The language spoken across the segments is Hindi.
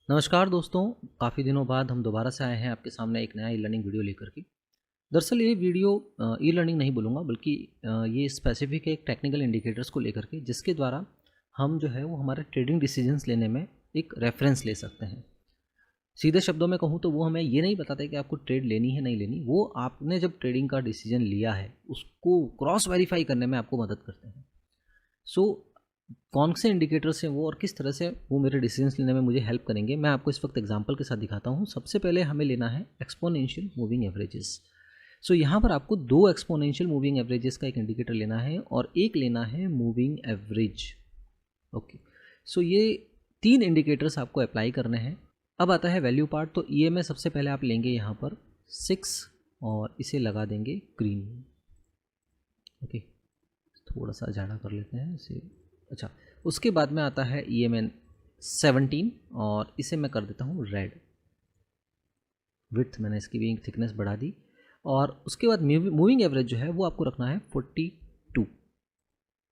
नमस्कार दोस्तों, काफ़ी दिनों बाद हम दोबारा से आए हैं आपके सामने एक नया ई लर्निंग वीडियो लेकर के। दरअसल ये वीडियो ई लर्निंग नहीं बोलूँगा बल्कि ये स्पेसिफिक है एक टेक्निकल इंडिकेटर्स को लेकर के, जिसके द्वारा हम जो है वो हमारे ट्रेडिंग डिसीजंस लेने में एक रेफरेंस ले सकते हैं। सीधे शब्दों में कहूँ तो वो हमें ये नहीं बताते कि आपको ट्रेड लेनी है नहीं लेनी, वो आपने जब ट्रेडिंग का डिसीजन लिया है उसको क्रॉस वेरीफाई करने में आपको मदद करते हैं। सो कौन से इंडिकेटर्स हैं वो और किस तरह से वो मेरे डिसीजंस लेने में मुझे हेल्प करेंगे, मैं आपको इस वक्त एग्जांपल के साथ दिखाता हूँ। सबसे पहले हमें लेना है एक्सपोनेंशियल मूविंग एवरेजेस। सो यहाँ पर आपको दो एक्सपोनेंशियल मूविंग एवरेजेस का एक इंडिकेटर लेना है और एक लेना है मूविंग एवरेज। ओके, सो ये तीन इंडिकेटर्स आपको अप्लाई करने हैं। अब आता है वैल्यू पार्ट। तो EMA सबसे पहले आप लेंगे यहाँ पर 6 और इसे लगा देंगे ग्रीन। ओके, थोड़ा सा ज़्यादा कर लेते हैं इसे। अच्छा, उसके बाद में आता है EMN 17 और इसे मैं कर देता हूँ रेड। विड्थ मैंने इसकी भी थिकनेस बढ़ा दी। और उसके बाद मूविंग एवरेज जो है वो आपको रखना है 42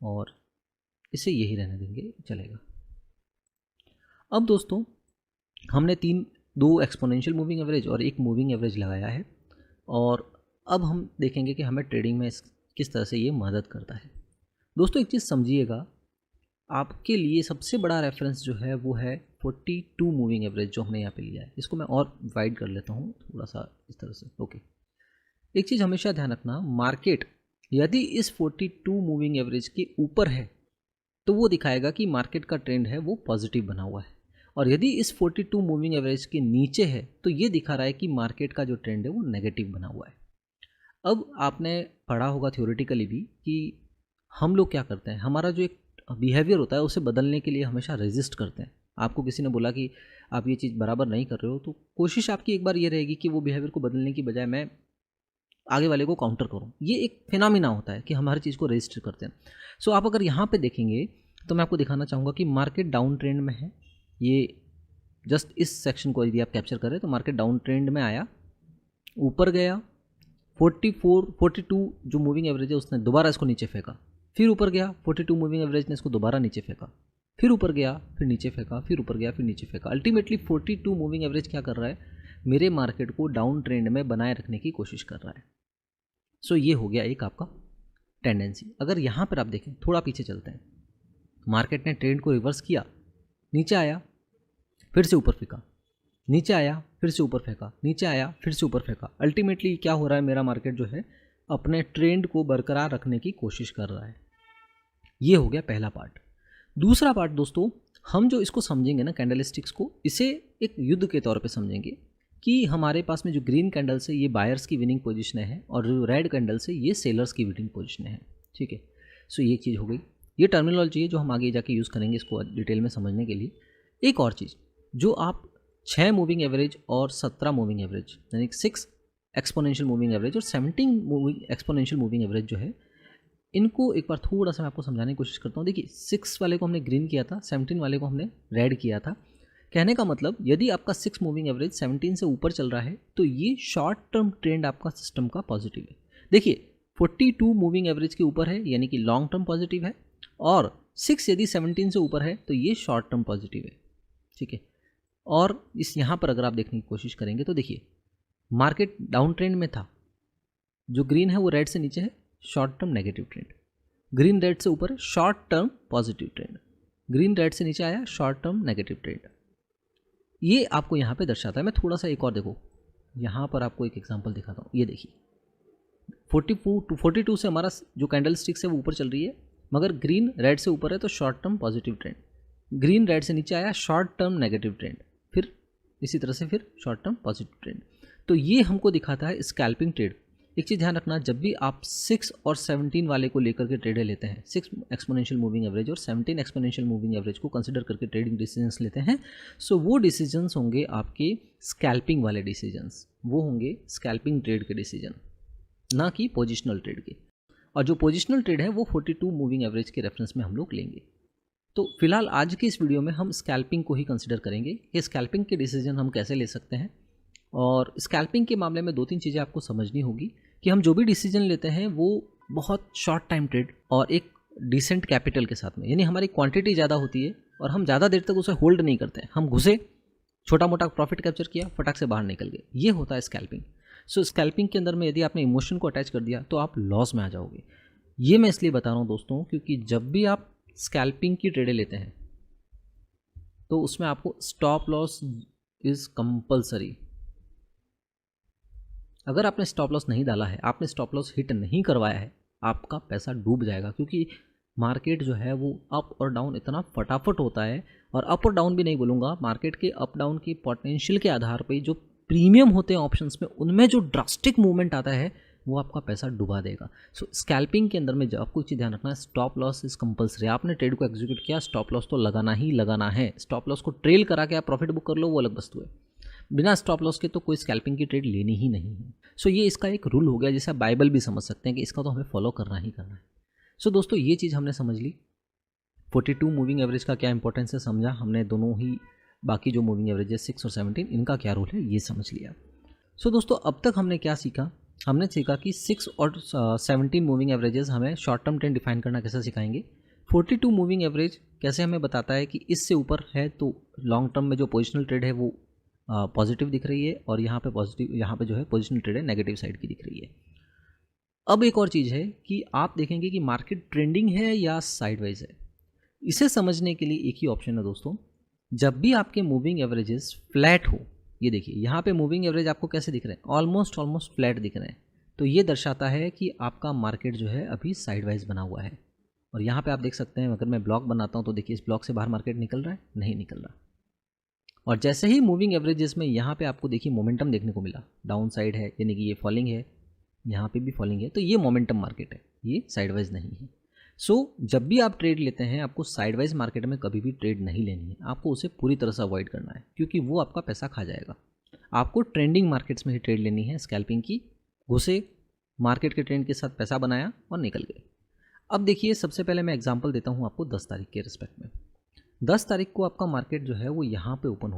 और इसे यही रहने देंगे, चलेगा। अब दोस्तों हमने दो एक्सपोनेंशियल मूविंग एवरेज और एक मूविंग एवरेज लगाया है और अब हम देखेंगे कि हमें ट्रेडिंग में किस तरह से ये मदद करता है। दोस्तों एक चीज़ समझिएगा, आपके लिए सबसे बड़ा रेफरेंस जो है वो है 42 मूविंग एवरेज जो हमने यहाँ पे लिया है। इसको मैं और वाइड कर लेता हूँ थोड़ा सा इस तरह से। ओके, एक चीज़ हमेशा ध्यान रखना, मार्केट यदि इस 42 मूविंग एवरेज के ऊपर है तो वो दिखाएगा कि मार्केट का ट्रेंड है वो पॉजिटिव बना हुआ है, और यदि इस 42 मूविंग एवरेज के नीचे है तो ये दिखा रहा है कि मार्केट का जो ट्रेंड है वो नेगेटिव बना हुआ है। अब आपने पढ़ा होगा थ्योरेटिकली भी कि हम लोग क्या करते हैं, हमारा जो एक बिहेवियर होता है उसे बदलने के लिए हमेशा रेजिस्ट करते हैं। आपको किसी ने बोला कि आप ये चीज़ बराबर नहीं कर रहे हो, तो कोशिश आपकी एक बार ये रहेगी कि वो बिहेवियर को बदलने की बजाय मैं आगे वाले को काउंटर करूं। ये एक फिनोमिना होता है कि हम हर चीज़ को रजिस्टर करते हैं। सो आप अगर यहाँ पे देखेंगे तो मैं आपको दिखाना चाहूँगा कि मार्केट डाउन ट्रेंड में है। ये जस्ट इस सेक्शन को यदि आप कैप्चर करें तो मार्केट डाउन ट्रेंड में आया, ऊपर गया 42 जो मूविंग एवरेज है उसने दोबारा इसको नीचे फेंका, फिर ऊपर गया 42 मूविंग एवरेज ने इसको दोबारा नीचे फेंका, फिर ऊपर गया, फिर नीचे फेंका, फिर ऊपर गया, फिर नीचे फेंका। अल्टीमेटली 42 मूविंग एवरेज क्या कर रहा है, मेरे मार्केट को डाउन ट्रेंड में बनाए रखने की कोशिश कर रहा है। सो ये हो गया एक आपका टेंडेंसी। अगर यहाँ पर आप देखें, थोड़ा पीछे चलते हैं, मार्केट ने ट्रेंड को रिवर्स किया, नीचे आया, फिर से ऊपर फेंका, नीचे आया, फिर से ऊपर फेंका, नीचे आया, फिर से ऊपर फेंका। अल्टीमेटली क्या हो रहा है, मेरा मार्केट जो है अपने ट्रेंड को बरकरार रखने की कोशिश कर रहा है। ये हो गया पहला पार्ट। दूसरा पार्ट दोस्तों, हम जो इसको समझेंगे ना कैंडलस्टिक्स को, इसे एक युद्ध के तौर पे समझेंगे कि हमारे पास में जो ग्रीन कैंडल से ये बायर्स की विनिंग पोजीशन है और जो रेड कैंडल से ये सेलर्स की विनिंग पोजीशन है। ठीक है, सो ये चीज़ हो गई। ये टर्मिनोलॉजी है जो हम आगे जाके यूज़ करेंगे इसको डिटेल में समझने के लिए। एक और चीज़, जो आप 6 मूविंग एवरेज और 17 मूविंग एवरेज यानी 6 एक्सपोनेंशियल मूविंग एवरेज और 17 मूविंग एक्सपोनेंशियल मूविंग एवरेज जो है, इनको एक बार थोड़ा सा मैं आपको समझाने की कोशिश करता हूँ। देखिए 6 वाले को हमने ग्रीन किया था, 17 वाले को हमने रेड किया था। कहने का मतलब, यदि आपका 6 मूविंग एवरेज 17 से ऊपर चल रहा है तो ये शॉर्ट टर्म ट्रेंड आपका सिस्टम का पॉजिटिव है। देखिए 42 मूविंग एवरेज के ऊपर है यानी कि लॉन्ग टर्म पॉजिटिव है, और 6 यदि 17 से ऊपर है तो ये शॉर्ट टर्म पॉजिटिव है। ठीक है, और इस यहाँ पर अगर आप देखने की कोशिश करेंगे तो देखिए मार्केट डाउन ट्रेंड में था, जो ग्रीन है वो रेड से नीचे है, short term negative trend. Green red से ऊपर है, short term positive trend. Green red से नीचे आया, शॉर्ट टर्म नेगेटिव ट्रेंड। ये आपको यहाँ पे दर्शाता है। मैं थोड़ा सा एक और देखो, यहाँ पर आपको एक एग्जांपल दिखाता हूँ। ये देखिए 42 से हमारा जो कैंडल स्टिक्स है वो ऊपर चल रही है, मगर ग्रीन रेड से ऊपर है तो short term positive trend. Green red से नीचे आया, शॉर्ट टर्म नेगेटिव ट्रेंड, फिर इसी तरह से फिर शॉर्ट टर्म पॉजिटिव ट्रेंड। तो ये हमको दिखाता है स्कैल्पिंग ट्रेड। एक चीज़ ध्यान रखना, जब भी आप 6 और 17 वाले को लेकर के ट्रेड लेते हैं, 6 एक्सपोनेंशियल मूविंग एवरेज और 17 एक्सपोनेंशियल मूविंग एवरेज को कंसिडर करके ट्रेडिंग डिसीजंस लेते हैं, सो वो डिसीजंस होंगे आपके स्कैल्पिंग वाले डिसीजंस, वो होंगे स्कैल्पिंग ट्रेड के डिसीजन, ना कि पोजिशनल ट्रेड के। और जो पोजिशनल ट्रेड है वो 42 मूविंग एवरेज के रेफरेंस में हम लोग लेंगे। तो फिलहाल आज की इस वीडियो में हम स्कैल्पिंग को ही कंसिडर करेंगे कि स्कैल्पिंग के डिसीजन हम कैसे ले सकते हैं। और स्कैल्पिंग के मामले में 2-3 चीज़ें आपको समझनी होगी कि हम जो भी डिसीजन लेते हैं वो बहुत शॉर्ट टाइम ट्रेड और एक डिसेंट कैपिटल के साथ में, यानी हमारी क्वांटिटी ज़्यादा होती है और हम ज़्यादा देर तक उसे होल्ड नहीं करते हैं। हम घुसे छोटा मोटा प्रॉफिट कैप्चर किया, फटाक से बाहर निकल गए। ये होता है स्कैल्पिंग। सो स्कैल्पिंग के अंदर में यदि आपने इमोशन को अटैच कर दिया तो आप लॉस में आ जाओगे। ये मैं इसलिए बता रहा हूँ दोस्तों, क्योंकि जब भी आप स्कैल्पिंग की ट्रेडें लेते हैं तो उसमें आपको स्टॉप लॉस इज़ कंपलसरी। अगर आपने स्टॉप लॉस नहीं डाला है, आपने स्टॉप लॉस हिट नहीं करवाया है, आपका पैसा डूब जाएगा। क्योंकि मार्केट जो है वो अप और डाउन इतना फटाफट होता है, और अप और डाउन भी नहीं बोलूँगा, मार्केट के अप डाउन की पोटेंशियल के आधार पे जो प्रीमियम होते हैं ऑप्शंस में, उनमें जो ड्रास्टिक मूवमेंट आता है वो आपका पैसा डुबा देगा। सो स्कैल्पिंग के अंदर में जो आपको चीज़ ध्यान रखना है, स्टॉप लॉस इज़ कंपलसरी। आपने ट्रेड को एग्जीक्यूट किया, स्टॉप लॉस तो लगाना ही लगाना है। स्टॉप लॉस को ट्रेल करा के आप प्रॉफिट बुक कर लो, वो अलग वस्तु है। बिना स्टॉप लॉस के तो कोई स्कैल्पिंग की ट्रेड लेनी ही नहीं है। सो ये इसका एक रूल हो गया, जिसे आप बाइबल भी समझ सकते हैं कि इसका तो हमें फॉलो करना ही करना है। सो दोस्तों, ये चीज़ हमने समझ ली। 42 मूविंग एवरेज का क्या इंपॉर्टेंस है समझा हमने, दोनों ही बाकी जो मूविंग एवरेज है 6 और 17 इनका क्या रोल है ये समझ लिया। सो दोस्तों, अब तक हमने क्या सीखा? हमने सीखा कि 6 और 17 मूविंग एवरेजेस हमें शॉर्ट टर्म ट्रेंड डिफाइन करना कैसे सिखाएंगे। 42 मूविंग एवरेज कैसे हमें बताता है कि इससे ऊपर है तो लॉन्ग टर्म में जो पोजिशनल ट्रेड है वो पॉजिटिव दिख रही है, और यहाँ पे जो है पोजिशनल ट्रेड है नेगेटिव साइड की दिख रही है। अब एक और चीज़ है कि आप देखेंगे कि मार्केट ट्रेंडिंग है या साइडवाइज है। इसे समझने के लिए एक ही ऑप्शन है दोस्तों, जब भी आपके मूविंग एवरेजेस फ्लैट हो, ये देखिए यहाँ पे मूविंग एवरेज आपको कैसे दिख रहे हैं, ऑलमोस्ट फ्लैट दिख रहे हैं, तो ये दर्शाता है कि आपका मार्केट जो है अभी साइडवाइज बना हुआ है। और यहाँ पे आप देख सकते हैं, अगर मैं ब्लॉक बनाता हूँ तो देखिए इस ब्लॉक से बाहर मार्केट निकल रहा है, नहीं निकल रहा। और जैसे ही मूविंग एवरेजेस में यहाँ पे आपको देखिए मोमेंटम देखने को मिला, डाउन साइड है, यानी कि ये फॉलिंग है, यहाँ पे भी फॉलिंग है, तो ये मोमेंटम मार्केट है, ये साइडवाइज नहीं है। सो जब भी आप ट्रेड लेते हैं, आपको साइडवाइज मार्केट में कभी भी ट्रेड नहीं लेनी है, आपको उसे पूरी तरह से अवॉइड करना है, क्योंकि वो आपका पैसा खा जाएगा। आपको ट्रेंडिंग मार्केट्स में ही ट्रेड लेनी है। स्कैल्पिंग की, घुसे मार्केट के ट्रेंड के साथ पैसा बनाया और निकल गए। अब देखिए, सबसे पहले मैं एग्जांपल देता हूँ आपको 10 तारीख के रिस्पेक्ट में। 10 तारीख को आपका मार्केट जो है वो यहाँ पे ओपन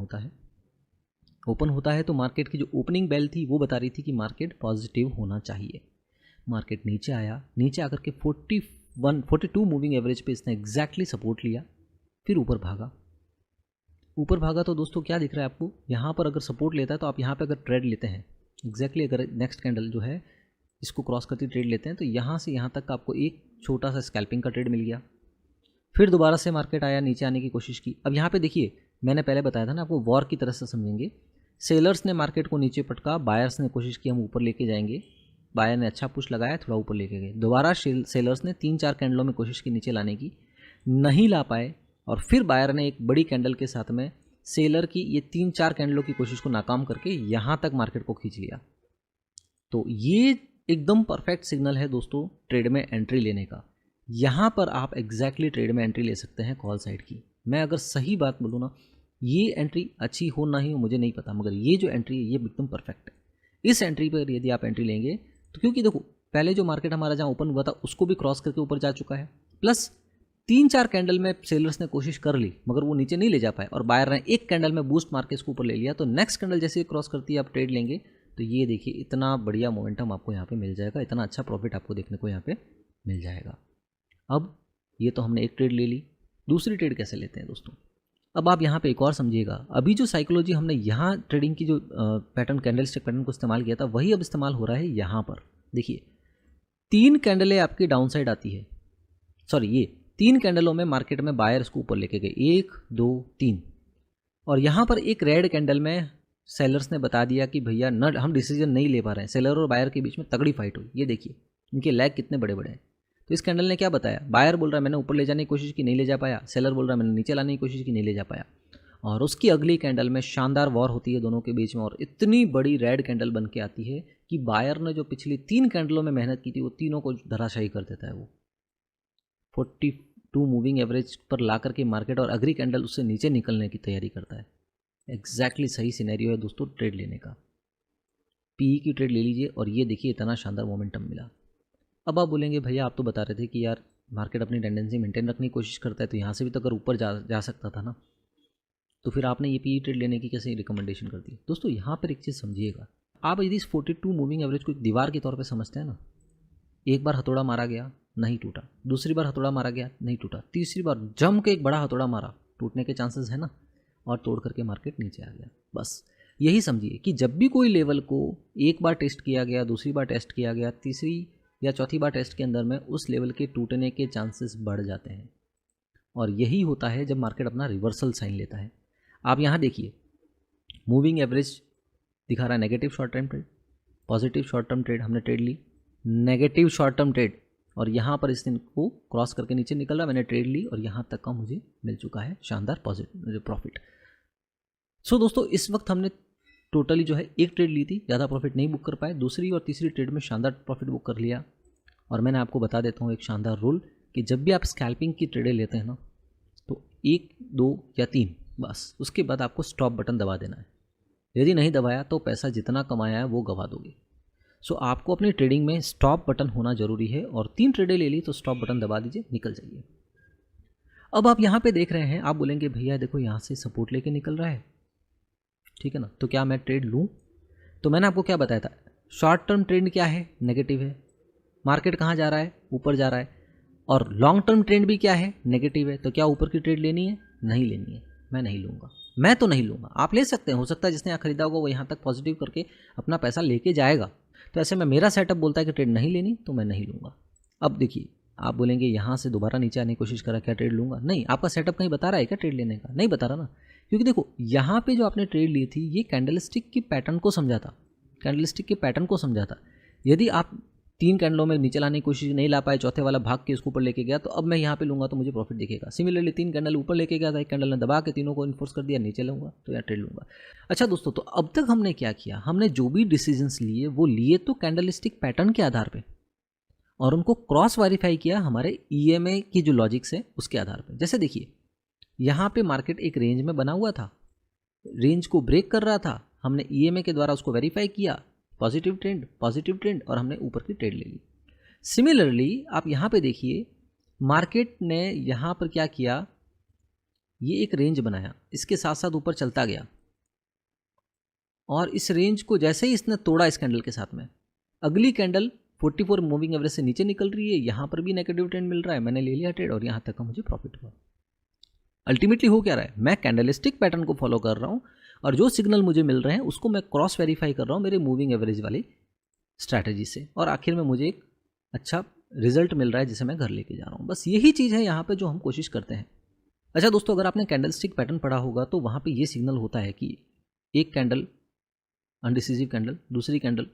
होता है तो मार्केट की जो ओपनिंग बेल थी वो बता रही थी कि मार्केट पॉजिटिव होना चाहिए। मार्केट नीचे आया, नीचे आकर के 42 मूविंग एवरेज पे इसने एग्जैक्टली सपोर्ट लिया, फिर ऊपर भागा तो दोस्तों क्या दिख रहा है आपको, यहाँ पर अगर सपोर्ट लेता है तो आप यहाँ पे अगर ट्रेड लेते हैं, एग्जैक्टली अगर नेक्स्ट कैंडल जो है इसको क्रॉस करती ट्रेड लेते हैं, तो यहाँ से यहाँ तक आपको एक छोटा सा स्कैल्पिंग का ट्रेड मिल गया। फिर दोबारा से मार्केट आया, नीचे आने की कोशिश की। अब यहाँ पे देखिए, मैंने पहले बताया था ना आपको, वॉर की तरह से समझेंगे। सेलर्स ने मार्केट को नीचे पटका, बायर्स ने कोशिश की हम ऊपर लेके जाएंगे, बायर ने अच्छा पुश लगाया, थोड़ा ऊपर लेके गए। दोबारा सेलर्स ने 3-4 कैंडलों में कोशिश की नीचे लाने की, नहीं ला पाए, और फिर बायर ने एक बड़ी कैंडल के साथ में सेलर की ये 3-4 कैंडलों की कोशिश को नाकाम करके यहाँ तक मार्केट को खींच लिया। तो ये एकदम परफेक्ट सिग्नल है दोस्तों ट्रेड में एंट्री लेने का। यहाँ पर आप एग्जैक्टली ट्रेड में एंट्री ले सकते हैं कॉल साइड की। मैं अगर सही बात बोलूँ ना, ये एंट्री अच्छी हो ना ही हो मुझे नहीं पता, मगर ये जो एंट्री है ये एकदम परफेक्ट है। इस एंट्री पर यदि आप एंट्री लेंगे तो, क्योंकि देखो पहले जो मार्केट हमारा जहाँ ओपन हुआ था उसको भी क्रॉस करके ऊपर जा चुका है, प्लस 3-4 कैंडल में सेलर्स ने कोशिश कर ली मगर वो नीचे नहीं ले जा पाए, और बायर ने एक कैंडल में बूस्ट मार के इसको ऊपर ले लिया। तो नेक्स्ट कैंडल जैसे ही क्रॉस करती है आप ट्रेड लेंगे तो ये देखिए इतना बढ़िया मोमेंटम आपको यहाँ पे मिल जाएगा, इतना अच्छा प्रॉफिट आपको देखने को यहाँ पे मिल जाएगा। अब ये तो हमने एक ट्रेड ले ली, दूसरी ट्रेड कैसे लेते हैं दोस्तों। अब आप यहाँ पे एक और समझिएगा, अभी जो साइकोलॉजी हमने यहाँ ट्रेडिंग की जो पैटर्न, कैंडलस्टिक पैटर्न को इस्तेमाल किया था, वही अब इस्तेमाल हो रहा है यहाँ पर। देखिए 3 कैंडलें आपकी डाउन साइड आती है, सॉरी ये 3 कैंडलों में मार्केट में बायर इसको ऊपर लेके गए, 1 2 3, और यहाँ पर एक रेड कैंडल में सेलर्स ने बता दिया कि भैया न हम डिसीजन नहीं ले पा रहे हैं। सेलर और बायर के बीच में तगड़ी फाइट हुई, ये देखिए इनके लैग कितने बड़े बड़े हैं। तो इस कैंडल ने क्या बताया, बायर बोल रहा है मैंने ऊपर ले जाने की कोशिश की नहीं ले जा पाया, सेलर बोल रहा है मैंने नीचे लाने की कोशिश की नहीं ले जा पाया, और उसकी अगली कैंडल में शानदार वॉर होती है दोनों के बीच में, और इतनी बड़ी रेड कैंडल बन के आती है कि बायर ने जो पिछली 3 कैंडलों में मेहनत की थी वो तीनों को धराशायी कर देता है। वो 42 मूविंग एवरेज पर ला करके मार्केट, और अगली कैंडल उससे नीचे निकलने की तैयारी करता है। एग्जैक्टली सही सिनेरियो है दोस्तों ट्रेड लेने का। पीई की ट्रेड ले लीजिए और ये देखिए इतना शानदार मोमेंटम मिला। अब आप बोलेंगे भैया आप तो बता रहे थे कि यार मार्केट अपनी टेंडेंसी मेंटेन रखने की कोशिश करता है, तो यहाँ से भी तो अगर ऊपर जा सकता था ना, तो फिर आपने ये पीई ट्रेड लेने की कैसे रिकमेंडेशन कर दी। दोस्तों यहाँ पर एक चीज़ समझिएगा, आप यदि इस 42 मूविंग एवरेज को एक दीवार के तौर पे समझते हैं ना, एक बार हथौड़ा मारा गया नहीं टूटा, दूसरी बार हथौड़ा मारा गया नहीं टूटा, तीसरी बार जम के एक बड़ा हथौड़ा मारा, टूटने के चांसेस है ना। और तोड़ करके मार्केट नीचे आ गया। बस यही समझिए कि जब भी कोई लेवल को एक बार टेस्ट किया गया, दूसरी बार टेस्ट किया गया, तीसरी या चौथी बार टेस्ट के अंदर में उस लेवल के टूटने के चांसेस बढ़ जाते हैं। और यही होता है जब मार्केट अपना रिवर्सल साइन लेता है। आप यहाँ देखिए, मूविंग एवरेज दिखा रहा है negative short term trade, positive short term trade हमने ट्रेड ली, नेगेटिव शॉर्ट टर्म ट्रेड, और यहाँ पर इस दिन को क्रॉस करके नीचे निकल रहा, मैंने ट्रेड ली और यहाँ तक का मुझे मिल चुका है शानदार पॉजिटिव प्रॉफिट। सो दोस्तों, इस वक्त हमने टोटली जो है एक ट्रेड ली थी, ज़्यादा प्रॉफिट नहीं बुक कर पाए, दूसरी और तीसरी ट्रेड में शानदार प्रॉफिट बुक कर लिया। और मैंने आपको बता देता हूँ एक शानदार रूल कि जब भी आप स्कैल्पिंग की ट्रेडें लेते हैं ना, तो 1, 2 या 3 बस, उसके बाद आपको स्टॉप बटन दबा देना है। यदि नहीं दबाया तो पैसा जितना कमाया है वो गवा दोगे। सो आपको अपनी ट्रेडिंग में स्टॉप बटन होना जरूरी है, और 3 ट्रेडें ले ली तो स्टॉप बटन दबा दीजिए, निकल जाइए। अब आप यहाँ पे देख रहे हैं, आप बोलेंगे भैया देखो यहाँ से सपोर्ट लेके निकल रहा है, ठीक है ना, तो क्या मैं ट्रेड लूँ? तो मैंने आपको क्या बताया था, शॉर्ट टर्म ट्रेंड क्या है, नेगेटिव है, मार्केट कहाँ जा रहा है, ऊपर जा रहा है, और लॉन्ग टर्म ट्रेंड भी क्या है, नेगेटिव है। तो क्या ऊपर की ट्रेड लेनी है? नहीं लेनी है, मैं नहीं लूँगा, मैं तो नहीं लूँगा। आप ले सकते हैं, हो सकता है जिसने यहाँ खरीदा होगा वो यहाँ तक पॉजिटिव करके अपना पैसा लेके जाएगा। तो ऐसे में मेरा सेटअप बोलता है कि ट्रेड नहीं लेनी, तो मैं नहीं लूँगा। अब देखिए, आप बोलेंगे यहाँ से दोबारा नीचे आने की कोशिश करा, क्या ट्रेड लूँगा? नहीं, आपका सेटअप कहीं बता रहा है क्या ट्रेड लेने का? नहीं बता रहा ना, क्योंकि देखो यहाँ पे जो आपने ट्रेड ली थी ये कैंडलस्टिक की पैटर्न को समझा था, कैंडलस्टिक के पैटर्न को समझा था। यदि आप 3 कैंडलों में नीचे लाने की कोशिश नहीं ला पाए, चौथे वाला भाग के इसको ऊपर लेके गया, तो अब मैं यहाँ पे लूँगा तो मुझे प्रॉफिट दिखेगा। सिमिलरली 3 कैंडल ऊपर लेके गया था, एक कैंडल ने दबा के तीनों को इन्फोर्स कर दिया, नीचे लूँगा तो यहाँ ट्रेड लूँगा। अच्छा दोस्तों, तो अब तक हमने क्या किया, हमने जो भी डिसीजंस लिए वो लिए तो कैंडलस्टिक पैटर्न के आधार पे, और उनको क्रॉस वेरीफाई किया हमारे EMA की जो लॉजिक्स है उसके आधार पे। जैसे देखिए, यहाँ पे मार्केट एक रेंज में बना हुआ था, रेंज को ब्रेक कर रहा था, हमने EMA के द्वारा उसको वेरीफाई किया, पॉजिटिव ट्रेंड, और हमने ऊपर की ट्रेड ले ली। सिमिलरली आप यहाँ पे देखिए, मार्केट ने यहाँ पर क्या किया, ये एक रेंज बनाया, इसके साथ साथ ऊपर चलता गया, और इस रेंज को जैसे ही इसने तोड़ा इस कैंडल के साथ में, अगली कैंडल 44 मूविंग एवरेज से नीचे निकल रही है, यहाँ पर भी नेगेटिव ट्रेंड मिल रहा है, मैंने ले लिया ट्रेड और यहाँ तक का मुझे प्रॉफिट हुआ। अल्टीमेटली हो क्या रहा है, मैं कैंडलस्टिक पैटर्न को फॉलो कर रहा हूँ, और जो सिग्नल मुझे मिल रहे हैं उसको मैं क्रॉस वेरीफाई कर रहा हूँ मेरे मूविंग एवरेज वाली स्ट्रैटेजी से, और आखिर में मुझे एक अच्छा रिजल्ट मिल रहा है जिसे मैं घर लेके जा रहा हूँ। बस यही चीज़ है यहाँ पे जो हम कोशिश करते हैं। अच्छा दोस्तों, अगर आपने कैंडलस्टिक पैटर्न पढ़ा होगा तो वहाँ पे ये सिग्नल होता है कि एक कैंडल अनडिसिसिव कैंडल, दूसरी कैंडल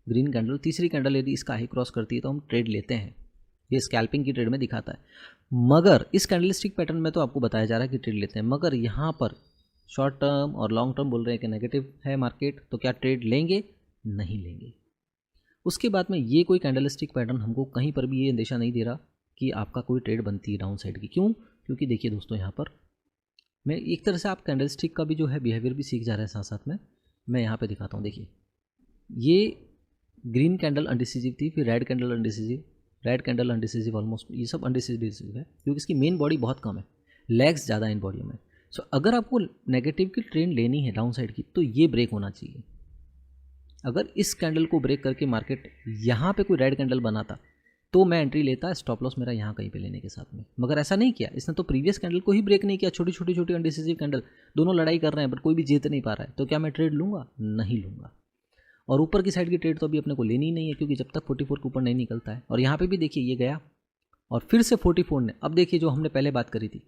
ग्रीन कैंडल, तीसरी कैंडल यदि इसका हाई क्रॉस करती है तो हम ट्रेड लेते हैं। ये स्कैल्पिंग की ट्रेड में दिखाता है, मगर इस कैंडलस्टिक पैटर्न में तो आपको बताया जा रहा है कि ट्रेड लेते हैं, मगर यहाँ पर शॉर्ट टर्म और लॉन्ग टर्म बोल रहे हैं कि नेगेटिव है मार्केट, तो क्या ट्रेड लेंगे? नहीं लेंगे। उसके बाद में ये कोई कैंडलस्टिक पैटर्न हमको कहीं पर भी ये अंदेशा नहीं दे रहा कि आपका कोई ट्रेड बनती है डाउन साइड की। क्यों? क्योंकि देखिए दोस्तों, यहाँ पर मैं एक तरह से आप कैंडलस्टिक का भी जो है बिहेवियर भी सीख जा रहे हैं साथ साथ में। मैं यहाँ पे दिखाता हूँ, देखिए ये ग्रीन कैंडल अनडिसिसिव थी, फिर red candle undecisive, red candle undecisive, almost ये सब अनडिसिसिव है क्योंकि इसकी मेन बॉडी बहुत कम है, लेग्स ज़्यादा इन बॉडी में। सो अगर आपको नेगेटिव की ट्रेंड लेनी है डाउन साइड की तो ये ब्रेक होना चाहिए। अगर इस कैंडल को ब्रेक करके मार्केट यहाँ पे कोई रेड कैंडल बनाता तो मैं एंट्री लेता, स्टॉप लॉस मेरा यहाँ कहीं पे लेने के साथ में, मगर ऐसा नहीं किया इसने, तो प्रीवियस कैंडल को ही ब्रेक नहीं किया। छोटी छोटी अनडिसिसिव कैंडल दोनों लड़ाई कर रहे हैं बट कोई भी जीत नहीं पा रहा है, तो क्या मैं ट्रेड लूँगा? नहीं लूँगा। और ऊपर की साइड की ट्रेड तो अभी अपने को लेनी ही नहीं है, क्योंकि जब तक 44 के ऊपर नहीं निकलता है। और यहाँ पे भी देखिए ये गया और फिर से 44 ने, अब देखिए जो हमने पहले बात करी थी,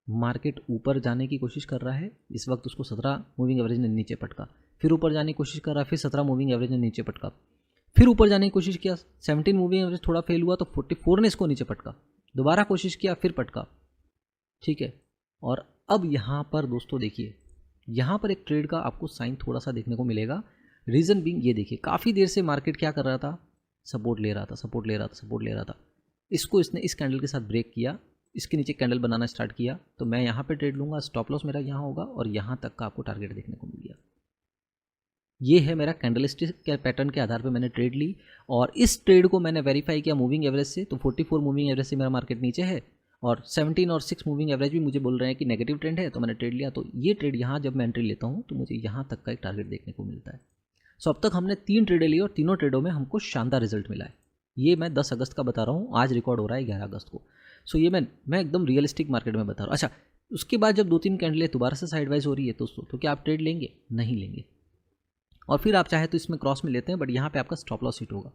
मार्केट ऊपर जाने की कोशिश कर रहा है, इस वक्त उसको 17 मूविंग एवरेज ने नीचे पटका, फिर ऊपर जाने की कोशिश कर रहा है, फिर 17 मूविंग एवरेज ने नीचे पटका, फिर ऊपर जाने की कोशिश किया, 17 मूविंग एवरेज थोड़ा फेल हुआ तो 44 ने इसको नीचे पटका, दोबारा कोशिश किया, फिर पटका, ठीक है। और अब यहाँ पर दोस्तों देखिए, यहाँ पर एक ट्रेड का आपको साइन थोड़ा सा देखने को मिलेगा। रीज़न बीइंग ये देखिए, काफ़ी देर से मार्केट क्या कर रहा था, सपोर्ट ले रहा था, इसको इसने इस कैंडल के साथ ब्रेक किया, इसके नीचे कैंडल बनाना स्टार्ट किया, तो मैं यहाँ पे ट्रेड लूँगा, स्टॉप लॉस मेरा यहाँ होगा और यहाँ तक का आपको टारगेट देखने को मिल गया। ये है मेरा कैंडलस्टिक के पैटर्न के आधार पे मैंने ट्रेड ली, और इस ट्रेड को मैंने वेरीफाई किया मूविंग एवरेज से, तो 44 मूविंग एवरेज से मेरा मार्केट नीचे है और 17 और 6 मूविंग एवरेज भी मुझे बोल रहे हैं कि नेगेटिव ट्रेंड है, तो मैंने ट्रेड लिया। तो ये ट्रेड यहाँ जब मैं एंट्री लेता हूँ तो मुझे यहाँ तक का एक टारगेट देखने को मिलता है। सो अब तक हमने 3 ट्रेडें ली और तीनों ट्रेडों में हमको शानदार रिजल्ट मिला है। ये मैं 10 अगस्त का बता रहा हूँ, आज रिकॉर्ड हो रहा है 11 अगस्त को। सो ये मैं एकदम रियलिस्टिक मार्केट में बता रहा हूँ। अच्छा, उसके बाद जब 2-3 कैंडलें दोबारा से साइडवाइज हो रही है दोस्तों, तो क्या आप ट्रेड लेंगे? नहीं लेंगे। और फिर आप चाहे तो इसमें क्रॉस में लेते हैं, बट यहाँ पे आपका स्टॉप लॉस हिट होगा।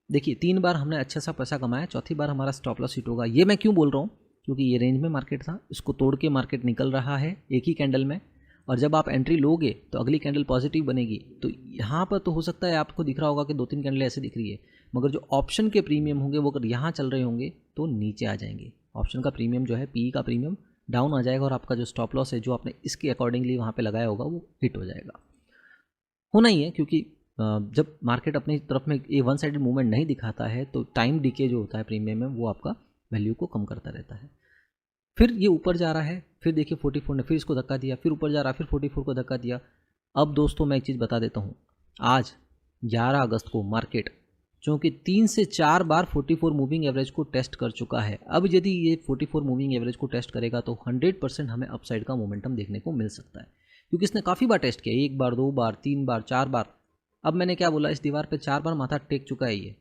देखिए 3 बार हमने अच्छा सा पैसा कमाया, चौथी बार हमारा स्टॉप लॉस हिट होगा। ये मैं क्यों बोल रहा हूँ? क्योंकि ये रेंज में मार्केट था, इसको तोड़ के मार्केट निकल रहा है एक ही कैंडल में, और जब आप एंट्री लोगे तो अगली कैंडल पॉजिटिव बनेगी। तो यहाँ पर तो हो सकता है आपको दिख रहा होगा कि 2-3 कैंडल ऐसे दिख रही है, मगर जो ऑप्शन के प्रीमियम होंगे वो अगर यहाँ चल रहे होंगे तो नीचे आ जाएंगे। ऑप्शन का प्रीमियम जो है, पी का प्रीमियम डाउन आ जाएगा, और आपका जो स्टॉप लॉस है जो आपने इसके अकॉर्डिंगली वहाँ पे लगाया होगा वो हिट हो जाएगा। होना ही है, क्योंकि जब मार्केट अपनी तरफ में ये वन साइडेड मूवमेंट नहीं दिखाता है तो टाइम डिके जो होता है प्रीमियम में वो आपका वैल्यू को कम करता रहता है। फिर ये ऊपर जा रहा है, फिर देखिए 44 ने फिर इसको धक्का दिया, फिर ऊपर जा रहा है, फिर 44 को धक्का दिया। अब दोस्तों मैं एक चीज़ बता देता हूँ, आज 11 अगस्त को मार्केट चूँकि 3 से 4 बार 44 मूविंग एवरेज को टेस्ट कर चुका है, अब यदि ये 44 मूविंग एवरेज को टेस्ट करेगा तो 100% हमें अपसाइड का मोमेंटम देखने को मिल सकता है, क्योंकि इसने काफ़ी बार टेस्ट किया, 1 बार 2 बार 3 बार 4 बार। अब मैंने क्या बोला, इस दीवार पे 4 बार माथा टेक चुका है, ये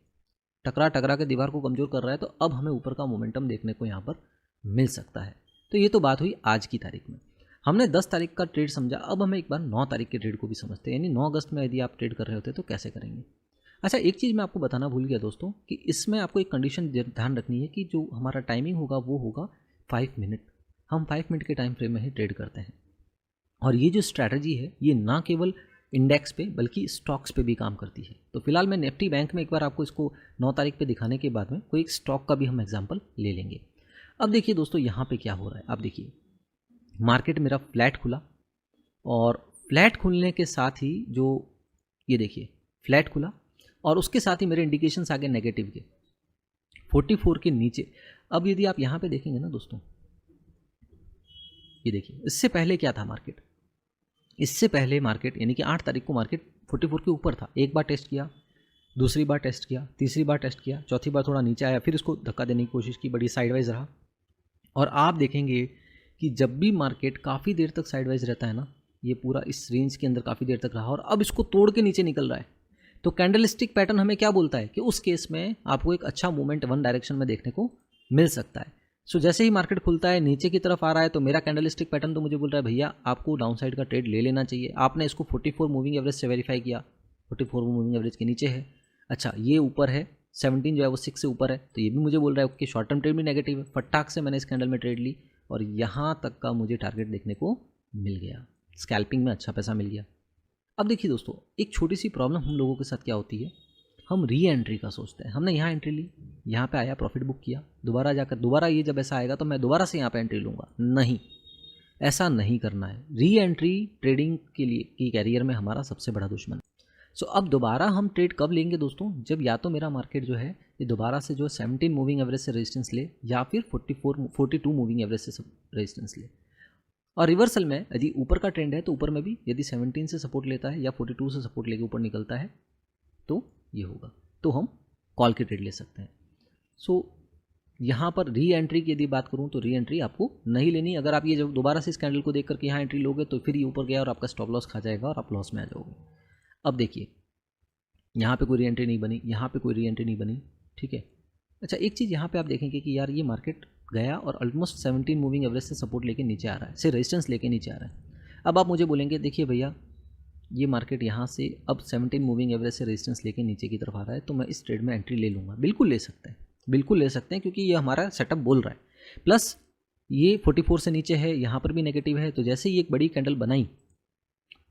टकरा टकरा के दीवार को कमज़ोर कर रहा है, तो अब हमें ऊपर का मोमेंटम देखने को यहाँ पर मिल सकता है। तो ये तो बात हुई आज की तारीख में। हमने 10 तारीख का ट्रेड समझा, अब हमें एक बार 9 तारीख के ट्रेड को भी समझते हैं, यानी 9 अगस्त में यदि आप ट्रेड कर रहे होते तो कैसे करेंगे। अच्छा, एक चीज़ मैं आपको बताना भूल गया दोस्तों कि इसमें आपको एक कंडीशन ध्यान रखनी है कि जो हमारा टाइमिंग होगा वो होगा 5 मिनट। हम 5 मिनट के टाइम फ्रेम में ही ट्रेड करते हैं, और ये जो स्ट्रैटेजी है ये ना केवल इंडेक्स पे बल्कि स्टॉक्स पे भी काम करती है। तो फिलहाल मैं निफ्टी बैंक में एक बार आपको इसको 9 तारीख पे दिखाने के बाद में कोई एक स्टॉक का भी हम एग्जांपल ले लेंगे। अब देखिए दोस्तों यहाँ पे क्या हो रहा है, आप देखिए मार्केट मेरा फ्लैट खुला, और फ्लैट खुलने के साथ ही जो ये देखिए फ्लैट खुला, और उसके साथ ही मेरे इंडिकेशंस आ गए नेगेटिव के 44 के नीचे। अब यदि आप यहाँ पे देखेंगे ना दोस्तों, ये देखिए इससे पहले क्या था मार्केट, इससे पहले मार्केट यानी कि 8 तारीख को मार्केट 44 के ऊपर था। एक बार टेस्ट किया, दूसरी बार टेस्ट किया, तीसरी बार टेस्ट किया, चौथी बार थोड़ा नीचे आया, फिर इसको धक्का देने की कोशिश की, बड़ी साइडवाइज रहा। और आप देखेंगे कि जब भी मार्केट काफ़ी देर तक साइडवाइज रहता है ना, ये पूरा इस रेंज के अंदर काफ़ी देर तक रहा और अब इसको तोड़ के नीचे निकल रहा है, तो कैंडलस्टिक पैटर्न हमें क्या बोलता है कि उस केस में आपको एक अच्छा मूवमेंट वन डायरेक्शन में देखने को मिल सकता है। सो जैसे ही मार्केट खुलता है नीचे की तरफ आ रहा है, तो मेरा कैंडलस्टिक पैटर्न तो मुझे बोल रहा है भैया आपको डाउन साइड का ट्रेड ले लेना चाहिए। आपने इसको 44 मूविंग एवरेज से वेरीफाई किया, 44 मूविंग एवरेज के नीचे है, अच्छा ये ऊपर है 17 जो है वो 6 से ऊपर है, तो ये भी मुझे बोल रहा है कि शॉर्ट टर्म ट्रेड भी नेगेटिव है। फटाक से मैंने इस कैंडल में ट्रेड ली और यहाँ तक का मुझे टारगेट देखने को मिल गया, स्कैल्पिंग में अच्छा पैसा मिल गया। अब देखिए दोस्तों, एक छोटी सी प्रॉब्लम हम लोगों के साथ क्या होती है, हम री एंट्री का सोचते हैं। हमने यहाँ एंट्री ली, यहाँ पे आया प्रॉफिट बुक किया, दोबारा जाकर दोबारा ये जब ऐसा आएगा तो मैं दोबारा से यहाँ पे एंट्री लूँगा। नहीं, ऐसा नहीं करना है। री एंट्री ट्रेडिंग के लिए की कैरियर में हमारा सबसे बड़ा दुश्मन है। सो अब दोबारा हम ट्रेड कब लेंगे दोस्तों, जब या तो मेरा मार्केट जो है ये दोबारा से जो 17 मूविंग एवरेज से रेजिस्टेंस ले, या फिर 42 मूविंग एवरेज से रेजिस्टेंस ले। और रिवर्सल में यदि ऊपर का ट्रेंड है तो ऊपर में भी यदि 17 से सपोर्ट लेता है या 42 से सपोर्ट लेके ऊपर निकलता है तो ये होगा, तो हम कॉल की ट्रेड ले सकते हैं। सो यहाँ पर री एंट्री की यदि बात करूँ तो री एंट्री आपको नहीं लेनी। अगर आप ये जब दोबारा से इस कैंडल को देख करके यहाँ एंट्री लोगे तो फिर ये ऊपर गया और आपका स्टॉप लॉस खा जाएगा और आप लॉस में आ जाओगे। अब देखिए यहाँ पे कोई री एंट्री नहीं बनी, यहाँ पे कोई री एंट्री नहीं बनी, ठीक है। अच्छा एक चीज़ यहाँ पे आप देखेंगे कि यार ये मार्केट गया और ऑलमोस्ट 17 मूविंग एवरेज से सपोर्ट लेके नीचे आ रहा है, से रेजिस्टेंस लेके नीचे आ रहा है। अब आप मुझे बोलेंगे देखिए भैया ये मार्केट यहाँ से अब 17 मूविंग एवरेज से रेजिस्टेंस लेके नीचे की तरफ आ रहा है, तो मैं इस ट्रेड में एंट्री ले लूँगा। बिल्कुल ले सकते हैं, बिल्कुल ले सकते हैं, क्योंकि ये हमारा सेटअप बोल रहा है। प्लस ये 44 से नीचे है, यहाँ पर भी नेगेटिव है, तो जैसे ही एक बड़ी कैंडल बनाई।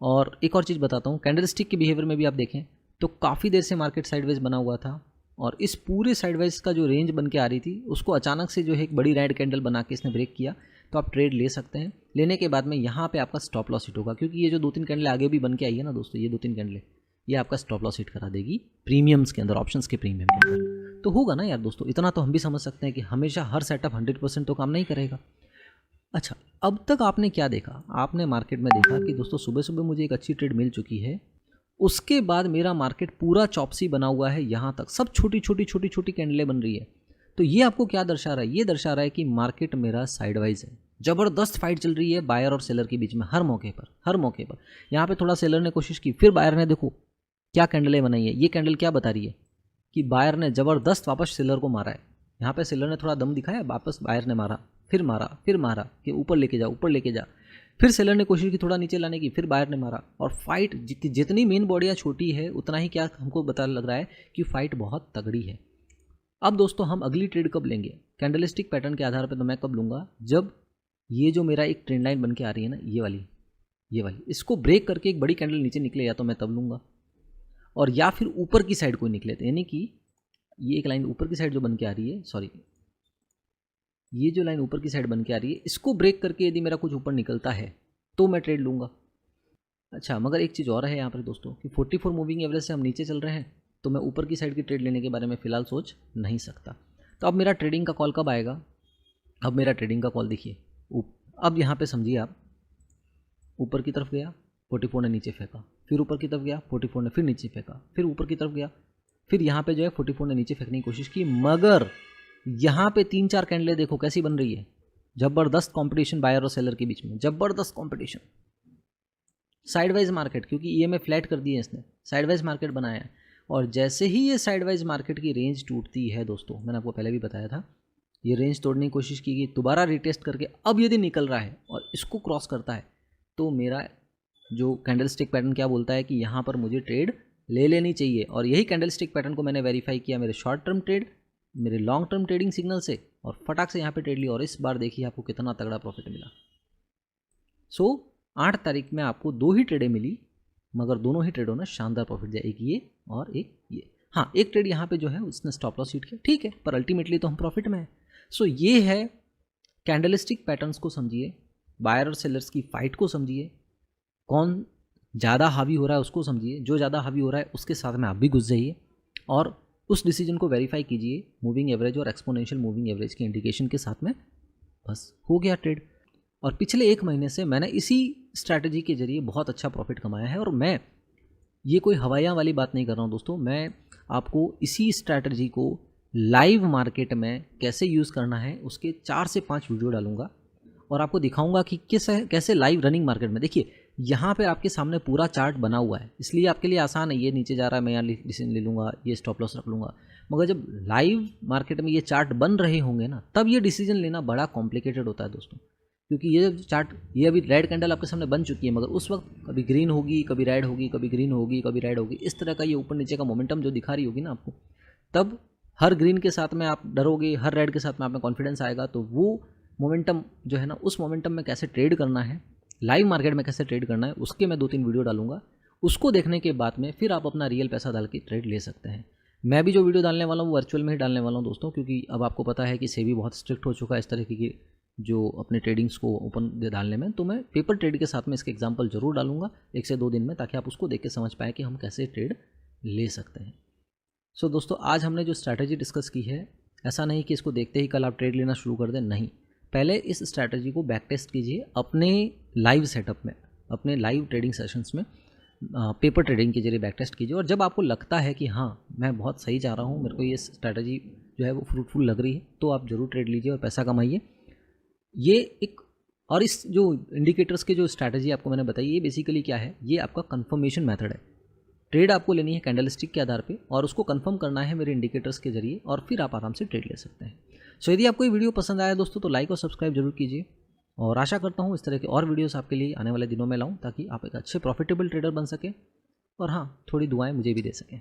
और एक और चीज़ बताता हूँ, कैंडलस्टिक के बिहेवियर में भी आप देखें तो काफ़ी देर से मार्केट साइडवेज बना हुआ था और इस पूरे साइडवेज का जो रेंज बन के आ रही थी उसको अचानक से जो है एक बड़ी रेड कैंडल बना के इसने ब्रेक किया, तो आप ट्रेड ले सकते हैं। लेने के बाद में यहाँ पे आपका स्टॉप लॉस हिट होगा, क्योंकि ये जो 2-3 कैंडलें आगे भी बन के आई है ना दोस्तों, ये 2-3 कैंडलें ये आपका स्टॉप लॉस हिट करा देगी प्रीमियम्स के अंदर, ऑप्शंस के प्रीमियम के अंदर। तो होगा ना यार दोस्तों, इतना तो हम भी समझ सकते हैं कि हमेशा हर सेटअप 100% तो काम नहीं करेगा। अच्छा अब तक आपने क्या देखा, आपने मार्केट में देखा कि दोस्तों सुबह सुबह मुझे एक अच्छी ट्रेड मिल चुकी है, उसके बाद मेरा मार्केट पूरा चॉपसी बना हुआ है, यहाँ तक सब छोटी छोटी कैंडलें बन रही है। तो ये आपको क्या दर्शा रहा है, ये दर्शा रहा है कि मार्केट मेरा साइडवाइज है, ज़बरदस्त फाइट चल रही है बायर और सेलर के बीच में हर मौके पर। यहाँ पे थोड़ा सेलर ने कोशिश की, फिर बायर ने देखो क्या कैंडलें बनाई है। ये कैंडल क्या बता रही है कि बायर ने ज़बरदस्त वापस सेलर को मारा है। यहाँ पे सेलर ने थोड़ा दम दिखाया, वापस बायर ने मारा, फिर मारा कि ऊपर लेके जा ऊपर लेके जा। फिर सेलर ने कोशिश की थोड़ा नीचे लाने की, फिर बायर ने मारा। और फाइट जितनी मेन बॉडियाँ छोटी है उतना ही क्या हमको पता लग रहा है कि फाइट बहुत तगड़ी है। अब दोस्तों हम अगली ट्रेड कब लेंगे? कैंडलस्टिक पैटर्न के आधार पर तो मैं कब लूँगा, जब ये जो मेरा एक ट्रेंड लाइन बन के आ रही है ना, ये वाली इसको ब्रेक करके एक बड़ी कैंडल नीचे निकले, या तो मैं तब लूँगा। और या फिर ऊपर की साइड कोई निकले, यानी कि ये एक लाइन ऊपर की साइड जो बन के आ रही है, सॉरी ये जो लाइन ऊपर की साइड बन के आ रही है, इसको ब्रेक करके यदि मेरा कुछ ऊपर निकलता है तो मैं ट्रेड लूँगा। अच्छा, मगर एक चीज़ और है यहाँ पर दोस्तों कि 44 मूविंग एवरेज से हम नीचे चल रहे हैं, तो मैं ऊपर की साइड की ट्रेड लेने के बारे में फ़िलहाल सोच नहीं सकता। तो अब मेरा ट्रेडिंग का कॉल कब आएगा? अब मेरा ट्रेडिंग का कॉल देखिए, अब यहाँ पे समझिए आप, ऊपर की तरफ गया 44 ने नीचे फेंका, फिर ऊपर की तरफ गया 44 ने फिर नीचे फेंका, फिर ऊपर की तरफ गया, फिर यहाँ पे जो है 44 ने नीचे फेंकने की कोशिश की, मगर यहाँ पे 3-4 कैंडलें देखो कैसी बन रही है, ज़बरदस्त कंपटीशन बायर और सेलर के बीच में, ज़बरदस्त कंपटीशन। साइडवाइज मार्केट, क्योंकि ईएमए फ्लैट कर दिए इसने, साइडवाइज मार्केट बनाया है। और जैसे ही ये साइडवाइज मार्केट की रेंज टूटती है दोस्तों, मैंने आपको पहले भी बताया था, ये रेंज तोड़ने की कोशिश की गई, दोबारा रिटेस्ट करके अब यदि निकल रहा है और इसको क्रॉस करता है, तो मेरा जो कैंडलस्टिक पैटर्न क्या बोलता है कि यहाँ पर मुझे ट्रेड ले लेनी चाहिए। और यही कैंडलस्टिक पैटर्न को मैंने वेरीफाई किया मेरे शॉर्ट टर्म ट्रेड, मेरे लॉन्ग टर्म ट्रेडिंग सिग्नल से, और फटाक से यहाँ पे ट्रेड लिया, और इस बार देखिए आपको कितना तगड़ा प्रॉफिट मिला। 8 तारीख में आपको 2 ही ट्रेडें मिली, मगर दोनों ही ट्रेडों ने शानदार प्रॉफिट दिया, एक ये और एक ये। हाँ, एक ट्रेड यहाँ पे जो है उसने स्टॉप लॉस हिट किया, ठीक है, पर अल्टीमेटली तो हम प्रॉफिट में है। सो ये है कैंडलस्टिक पैटर्न्स को समझिए, बायर और सेलर्स की फाइट को समझिए, कौन ज़्यादा हावी हो रहा है उसको समझिए, जो ज़्यादा हावी हो रहा है उसके साथ में आप भी घुस जाइए, और उस डिसीजन को वेरीफाई कीजिए मूविंग एवरेज और एक्सपोनेंशियल मूविंग एवरेज के इंडिकेशन के साथ में, बस हो गया ट्रेड। और पिछले 1 महीने से मैंने इसी स्ट्रैटेजी के जरिए बहुत अच्छा प्रॉफिट कमाया है। और मैं ये कोई हवाइयाँ वाली बात नहीं कर रहा हूँ दोस्तों, मैं आपको इसी स्ट्रैटेजी को लाइव मार्केट में कैसे यूज़ करना है उसके 4 से 5 वीडियो डालूंगा, और आपको दिखाऊंगा कि कैसे लाइव रनिंग मार्केट में, देखिए यहाँ पे आपके सामने पूरा चार्ट बना हुआ है, इसलिए आपके लिए आसान है, ये नीचे जा रहा है मैं यहाँ डिसीजन ले लूँगा, ये स्टॉप लॉस रख लूँगा। मगर जब लाइव मार्केट में ये चार्ट बन रहे होंगे ना, तब ये डिसीजन लेना बड़ा कॉम्प्लिकेटेड होता है दोस्तों, क्योंकि ये चार्ट, ये अभी रेड कैंडल आपके सामने बन चुकी है, मगर उस वक्त कभी ग्रीन होगी, कभी रेड होगी, कभी ग्रीन होगी, कभी रेड होगी, इस तरह का ये ऊपर नीचे का मोमेंटम जो दिखा रही होगी ना आपको, तब हर ग्रीन के साथ में आप डरोगे, हर रेड के साथ में आप में कॉन्फिडेंस आएगा। तो वो मोमेंटम जो है ना, उस मोमेंटम में कैसे ट्रेड करना है, लाइव मार्केट में कैसे ट्रेड करना है, उसके मैं 2-3 वीडियो डालूंगा। उसको देखने के बाद में फिर आप अपना रियल पैसा डाल के ट्रेड ले सकते हैं। मैं भी जो वीडियो डालने वाला हूँ वर्चुअल में ही डालने वाला हूँ दोस्तों, क्योंकि अब आपको पता है कि सेबी बहुत स्ट्रिक्ट हो चुका है इस तरीके की जो अपने ट्रेडिंग्स को ओपन डालने में। तो मैं पेपर ट्रेड के साथ में इसके एग्जांपल जरूर डालूंगा 1 से 2 दिन में, ताकि आप उसको देख के समझ पाए कि हम कैसे ट्रेड ले सकते हैं। सो दोस्तों, आज हमने जो स्ट्रैटेजी डिस्कस की है, ऐसा नहीं कि इसको देखते ही कल आप ट्रेड लेना शुरू कर दें, नहीं, पहले इस स्ट्रैटेजी को बैक टेस्ट कीजिए अपने लाइव सेटअप में, अपने लाइव ट्रेडिंग सेशंस में, पेपर ट्रेडिंग के जरिए बैक टेस्ट कीजिए। और जब आपको लगता है कि हाँ मैं बहुत सही जा रहा हूँ, मेरे को ये स्ट्रैटेजी जो है वो फ्रूटफुल लग रही है, तो आप जरूर ट्रेड लीजिए और पैसा कमाइए। ये एक, और इस जो इंडिकेटर्स के जो स्ट्रैटेजी आपको मैंने बताई, ये बेसिकली क्या है, ये आपका कंफर्मेशन मेथड है। ट्रेड आपको लेनी है कैंडलस्टिक के आधार पे, और उसको कंफर्म करना है मेरे इंडिकेटर्स के जरिए, और फिर आप आराम से ट्रेड ले सकते हैं। सो यदि आपको ये वीडियो पसंद आया दोस्तों, तो लाइक और सब्सक्राइब जरूर कीजिए, और आशा करता हूँ इस तरह के और वीडियोस आपके लिए आने वाले दिनों में लाऊं, ताकि आप एक अच्छे प्रॉफिटेबल ट्रेडर बन सकें, और हाँ, थोड़ी दुआएं मुझे भी दे सकें।